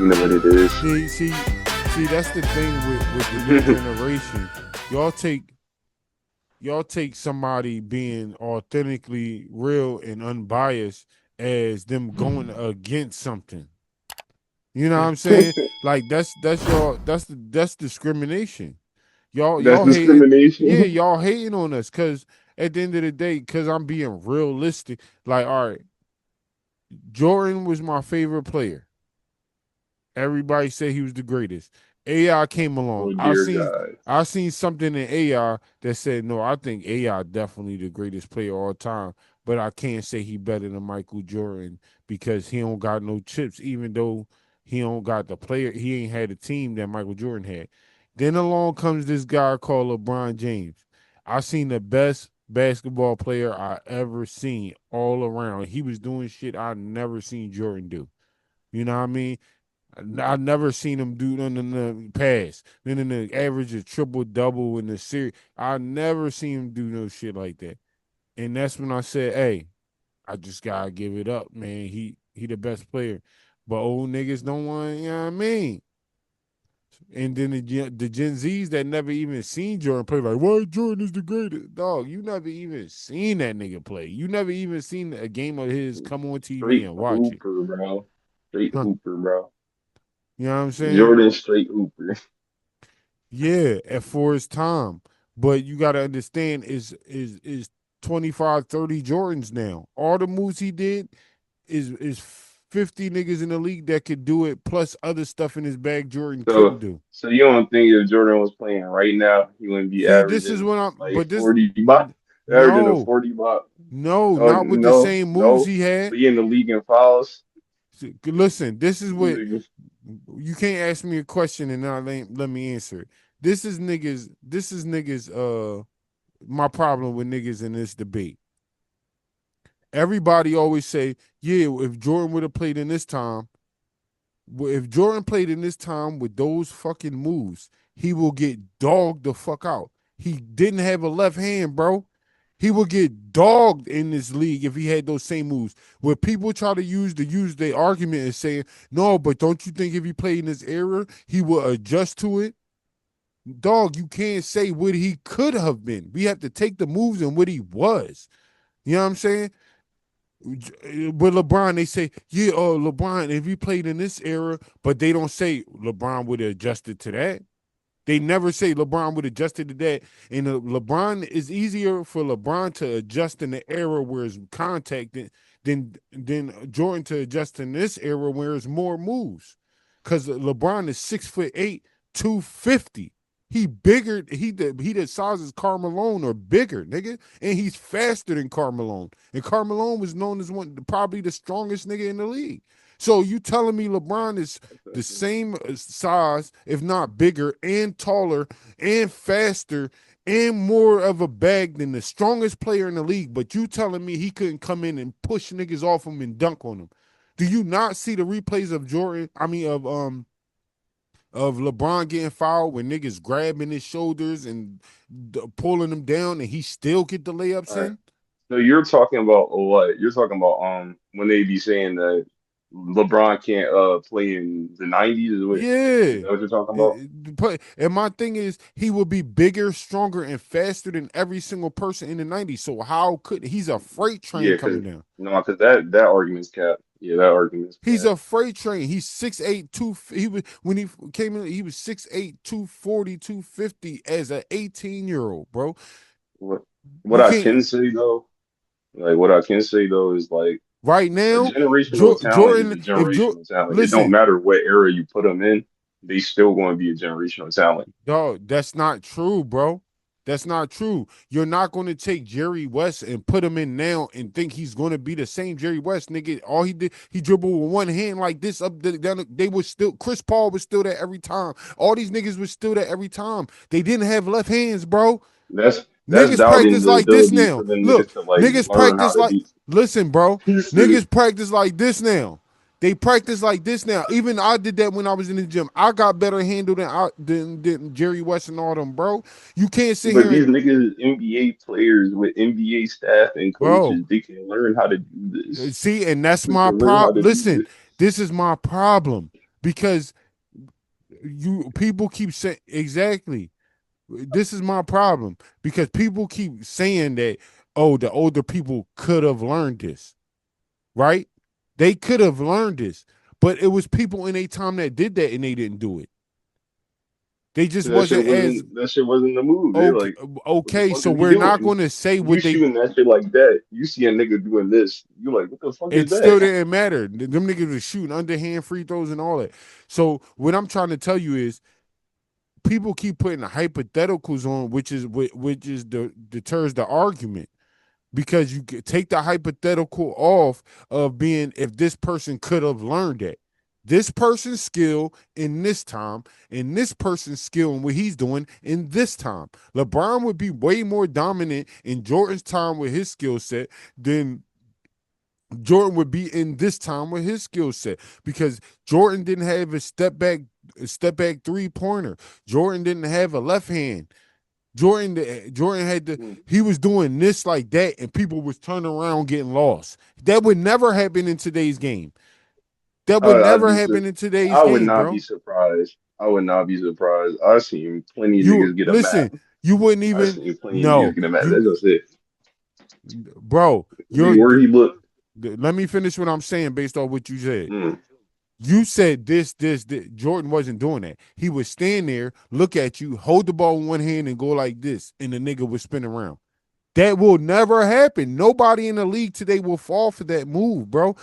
You know what it is. See, that's the thing with the new generation. Y'all take y'all take somebody being authentically real and unbiased as them going against something. You know what I'm saying? Like that's discrimination. That's Y'all hating, yeah, discrimination. y'all hating on us because at the end of the day, because I'm being realistic. Like, all right, Jordan was my favorite player. Everybody said he was the greatest. AI came along. Oh dear God. I seen something in AI that said, no, I think AI definitely the greatest player of all time, but I can't say he better than Michael Jordan because he don't got no chips, even though he don't got the player, he ain't had a team that Michael Jordan had. Then along comes this guy called LeBron James. I seen the best basketball player I ever seen all around. He was doing shit I never seen Jordan do. You know what I mean? I never seen him do nothing in the past. Then in the average of triple double in the series, I never seen him do no shit like that. And that's when I said, "Hey, I just gotta give it up, man. He the best player." But old niggas don't want, you know what I mean? And then the Gen Zs that never even seen Jordan play, like, why Jordan is the greatest? Dog, you never even seen that nigga play. You never even seen a game of his come on TV Straight and watch it. hooper, bro. Straight Huh. hooper, bro. You know what I'm saying? Jordan straight hooper. Yeah, at for his time. But you gotta understand is 25, 30 Jordans now. All the moves he did is 50 niggas in the league that could do it, plus other stuff in his bag Jordan couldn't So do. so you don't think if Jordan was playing right now, he wouldn't be See, this is averaging what I'm like but this 40 averaging a no, 40 no, Oh not with the no, same moves no. he had. Leading the league in fouls. See, listen, this is what Niggas you can't ask me a question and not let me answer it. This is niggas my problem with niggas in this debate. Everybody always say, yeah, if Jordan would have played in this time, if Jordan played in this time with those fucking moves, he will get dogged the fuck out. He didn't have a left hand, bro. He would get dogged in this league if he had those same moves. Where people try to use their argument and saying, no, but don't you think if he played in this era, he would adjust to it? Dog, you can't say what he could have been. We have to take the moves and what he was. You know what I'm saying? With LeBron, they say, yeah, LeBron, if he played in this era, but they don't say LeBron would have adjusted to that. They never say LeBron would have adjusted to that. And LeBron is easier for LeBron to adjust in the era where it's contact than Jordan to adjust in this era where it's more moves. Because LeBron is 6'8", 250. He bigger. He the size as Carmelo or bigger, nigga, and he's faster than Carmelo. And Carmelo was known as probably the strongest nigga in the league. So you telling me LeBron is the same size, if not bigger, and taller, and faster, and more of a bag than the strongest player in the league, but you telling me he couldn't come in and push niggas off him and dunk on him? Do you not see the replays of Jordan? I mean of LeBron getting fouled when niggas grabbing his shoulders and pulling him down, and he still get the layups All right. in? So you're talking about what? You're talking about when they be saying that LeBron can't play in the 90s is Yeah. that what you're talking about? And my thing is, he will be bigger, stronger, and faster than every single person in the '90s. So how could he's a freight train Yeah, cause coming down? no, cause that argument's cap. Yeah, that argument's He's cap. a freight train. He's 6'8", two. He was when he came in. He was 6'8", 240, 250 as an 18-year-old, bro. What what You I can't can say though, like what I can say though is like right a now. generational talent is Jordan, a if generational talent. It don't listen, matter what era you put them in, they still going to be a generational talent. dog, that's not true, bro. That's not true. You're not going to take Jerry West and put him in now and think he's going to be the same Jerry West, nigga. All he did, he dribbled with one hand like this up, down. They were still, Chris Paul was still there every time. All these niggas was still there every time. They didn't have left hands, bro. That's Niggas doubting practice the like this ability now. for them Look, niggas to like niggas learn how practice to like, be. listen, bro. Shit. Niggas practice like this now. They practice like this now. Even I did that when I was in the gym. I got better handle than Jerry West and all them, bro. You can't sit But here these and, niggas, NBA players with NBA staff and bro, coaches, they can learn how to do this. see, and that's They my can learn how problem. to do Listen, this. this is my problem. because people keep saying exactly. This is my problem because people keep saying that, oh, the older people could have learned this, right? They could have learned this, but it was people in a time that did that and they didn't do it. They just wasn't as That shit wasn't the move. They okay. like, what the Okay, fuck so is he we're not doing? going to say You what they. shooting that shit like that. You see a nigga doing this. You like, what the fuck is It that? still didn't matter. Them niggas was shooting underhand free throws and all that. So what I'm trying to tell you is, people keep putting hypotheticals on, which is the deters the argument because you take the hypothetical off of being if this person could have learned that. This person's skill in this time, and this person's skill in what he's doing in this time. LeBron would be way more dominant in Jordan's time with his skill set than Jordan would be in this time with his skill set because Jordan didn't have a step back 3-pointer. Jordan didn't have a left hand. Jordan had to Mm. he was doing this like that and people was turning around getting lost. That would never happen in today's game. That would I'd never be happen sur- in today's I would game, not be bro. surprised. I would not be surprised. I've seen plenty of You niggas get a map. listen, you wouldn't I've even seen plenty of niggas no. get a map. You That's just it. bro, I mean, you're where he looked. let me finish what I'm saying based on what you said. Mm. You said this. Jordan wasn't doing that. He would stand there, look at you, hold the ball in one hand, and go like this, and the nigga would spin around. That will never happen. Nobody in the league today will fall for that move, bro.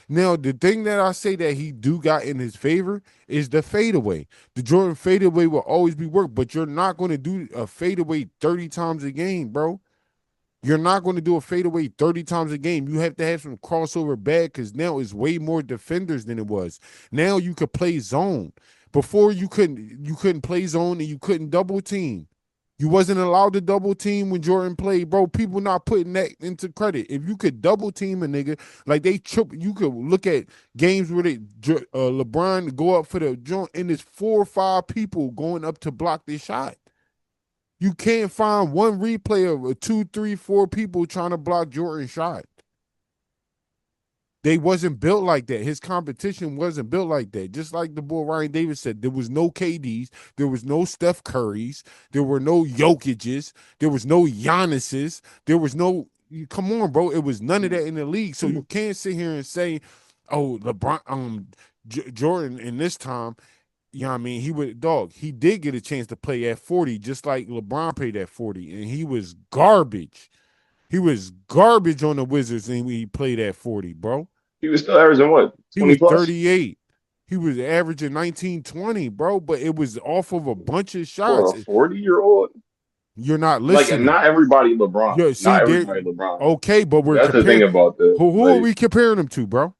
Now, the thing that I say that he do got in his favor is the fadeaway. The Jordan fadeaway will always be work, but you're not going to do a fadeaway 30 times a game, bro. You're not going to do a fadeaway 30 times a game. You have to have some crossover bag because now it's way more defenders than it was. Now you could play zone. Before you couldn't play zone and you couldn't double team. You wasn't allowed to double team when Jordan played, bro. People not putting that into credit. If you could double team a nigga, like they trip, you could look at games where LeBron go up for the joint and there's 4 or 5 people going up to block this shot. You can't find one replay of 2, 3, 4 people trying to block Jordan's shot. They wasn't built like that. His competition wasn't built like that. Just like the boy Ryan Davis said, there was no KDs, there was no Steph Currys, there were no Jokic's, there was no Giannis's, there was no. Come on, bro. It was none of that in the league. So you can't sit here and say, "Oh, LeBron, Jordan in this time." You know what I mean? He did get a chance to play at 40, just like LeBron played at 40, and he was garbage. He was garbage on the Wizards, and he played at 40, bro. He was still averaging what, He was 20 plus 38. He was averaging 19-20, bro, but it was off of a bunch of for shots. a 40-year-old. You're not Like, listening. not everybody LeBron. Yeah, see, Not there. everybody LeBron. Okay, but we're That's the thing comparing. about the Who are like, we comparing him to, bro?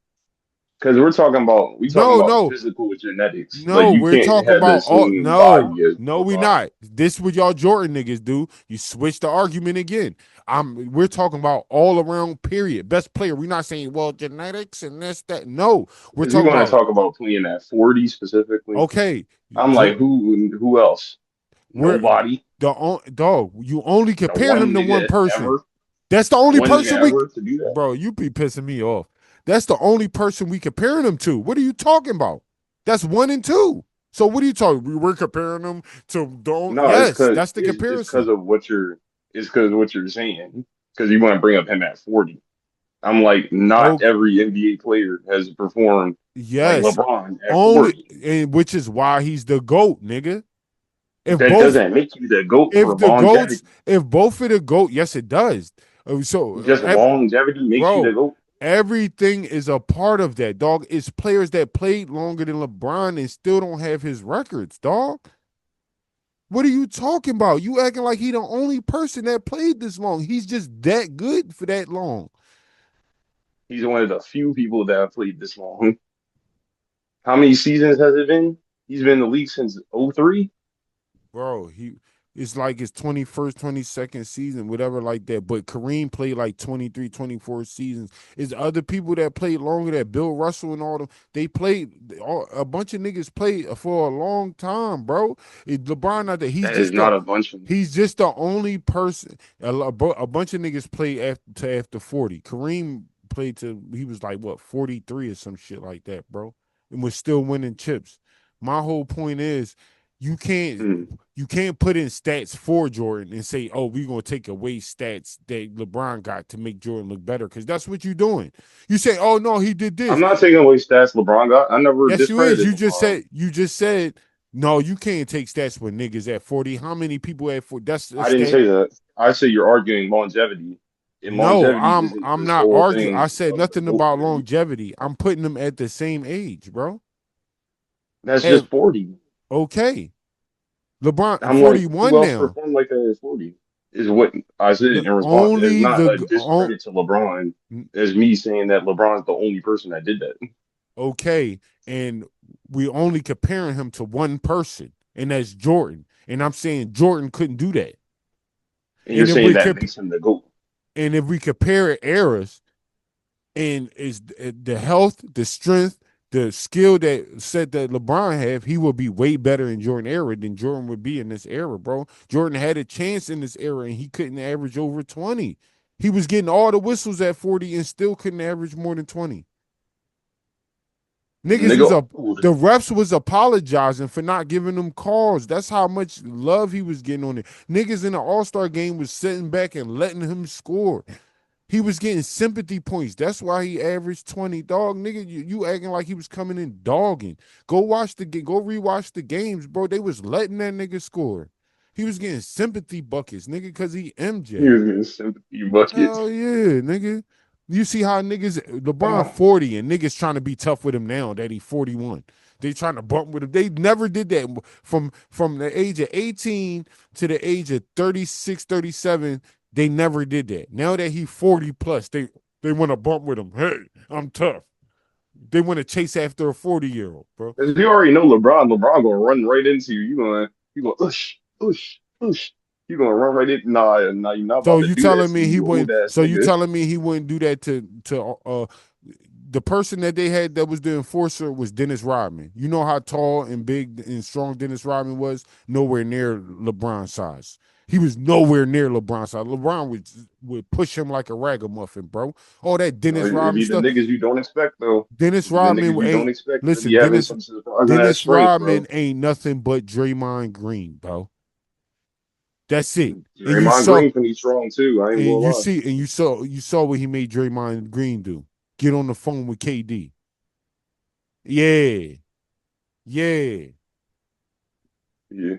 because we talking No, about no, physical genetics. Like, no. you We're can't talking have the about all. same No, body as no, we LeBron. not. This what y'all Jordan niggas do. You switch the argument again. We're talking about all around. Period. Best player. We're not saying well genetics and this that. No, we're If you talking want to about talk about playing at 40 specifically, okay. I'm like, who else? We're Nobody. dog. You only The compare him one to one nigga person. ever. That's the only One nigga person we, ever to do that. bro. You be pissing me off. That's the only person we comparing him to. What are you talking about? That's 1 and 2. So what are you talking? We're comparing them to don't. No, Yes, that's the it's because comparison. of what you're it's because of what you're saying. Because you want to bring up him at 40. I'm like, not Oh every NBA player has performed like yes, LeBron at only 40. and which is why he's the goat, nigga. If That both, doesn't make you the GOAT for if the goats, longevity. if both of the goat, yes, it does. Just longevity makes you the Bro, GOAT. everything is a part of that, dog. It's players that played longer than LeBron and still don't have his records, dog. What are you talking about? You acting like he the only person that played this long. He's just that good for that long. He's one of the few people that have played this long. How many seasons has it been? He's been in the league since '03. Bro, it's like his 21st, 22nd season, whatever like that. But Kareem played like 23, 24 seasons. It's other people that played longer that Bill Russell and all them. They played a bunch of niggas played for a long time, bro. LeBron not that That is not a bunch of them. he's just the only person. A bunch of niggas played after 40. Kareem played to he was like what 43 or some shit like that, bro. and was still winning chips. My whole point is you can't Hmm. put in stats for Jordan and say, oh, we're gonna take away stats that LeBron got to make Jordan look better, because that's what you're doing. You say, oh no, he did I'm this. not taking away stats LeBron got. I never Yes, you is. discredited LeBron. You just said no, you can't take stats with niggas at 40. How many people at 40? That's a I didn't stat. say that. I say you're arguing longevity, and No, longevity isn't I'm this not whole arguing. I thing said of the nothing GOAT about theory. longevity. I'm putting them at the same age, bro. That's At just 40. okay. LeBron I'm like, who 41 else now. performed like that at 40? Is what I said The in response. It's only not a the on, discredit to LeBron. It's me saying that LeBron's the only person that did that. okay, and we only comparing him to one person, and that's Jordan. And I'm saying Jordan couldn't do that. And you're And if saying we that makes him the GOAT. compare eras, and is the health, the strength, the skill that set that LeBron have, he will be way better in Jordan era than Jordan would be in this era, bro. Jordan had a chance in this era and he couldn't average over 20. He was getting all the whistles at 40 and still couldn't average more than 20. Niggas was Nigga up. old. The refs was apologizing for not giving them calls. That's how much love he was getting on it. Niggas in the All-Star game was sitting back and letting him score. He was getting sympathy points. That's why he averaged 20. Dog, nigga, you acting like he was coming in dogging. Go rewatch the games, bro. They was letting that nigga score. He was getting sympathy buckets, nigga, because he He MJ. was getting sympathy buckets. Hell yeah, nigga. You see how niggas, LeBron Oh, 40 and niggas trying to be tough with him now that he 41. They trying to bump with him. They never did that from the age of 18 to the age of 36, 37. They never did that. Now that he 40 plus, they want to bump with him. Hey, I'm tough. They want to chase after a 40-year-old, bro. 'cause you already know LeBron. LeBron gonna run right into you. You gonna ush. You gonna run right in. Nah, you're not So about to you do that telling to me me, he you old wouldn't? ass So you nigga. telling me he wouldn't do that to the person that they had that was the enforcer was Dennis Rodman. You know how tall and big and strong Dennis Rodman was? Nowhere near LeBron size. He was nowhere near LeBron size. LeBron would push him like a ragamuffin, bro. All that No, Dennis it Rodman be the stuff. niggas you don't expect though. Dennis It be the Rodman niggas you don't ain't expect that be listen. having some surprising ass Dennis strength, Rodman bro. ain't nothing but Draymond Green, bro. That's it. And Draymond Green can be strong too. I ain't gonna lie. you saw what he made Draymond Green do. Get on the phone with KD. Yeah. Yeah. Yeah.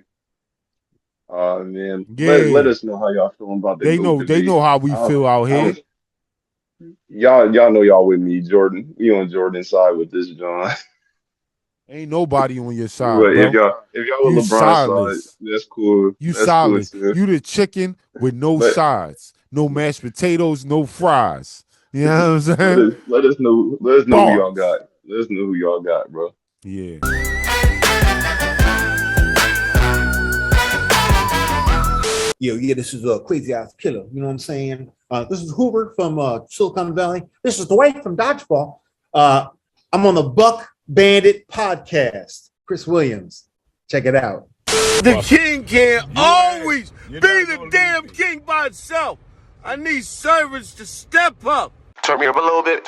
Man, let Yeah. us know how y'all feeling about the They GOAT know debate. how we feel out I'm here. y'all know y'all with me, Jordan. We on Jordan's side with this, John. Ain't nobody on your side, But bro. if y'all You with LeBron's side, sideless. that's cool. You That's cool sideless. too. You the chicken with no Let sides. No mashed potatoes, no fries. You know what I'm let saying? us know who y'all Bars. got. Let us know who y'all got, bro. Yeah. Yeah, this is a crazy ass killer. You know what I'm saying? This is Hoover from Silicon Valley. This is Dwight from Dodgeball. I'm on the Buck Bandit podcast. Chris Williams, check it out. The king can't always be the damn king by itself. I need servants to step up. Turn me up a little bit.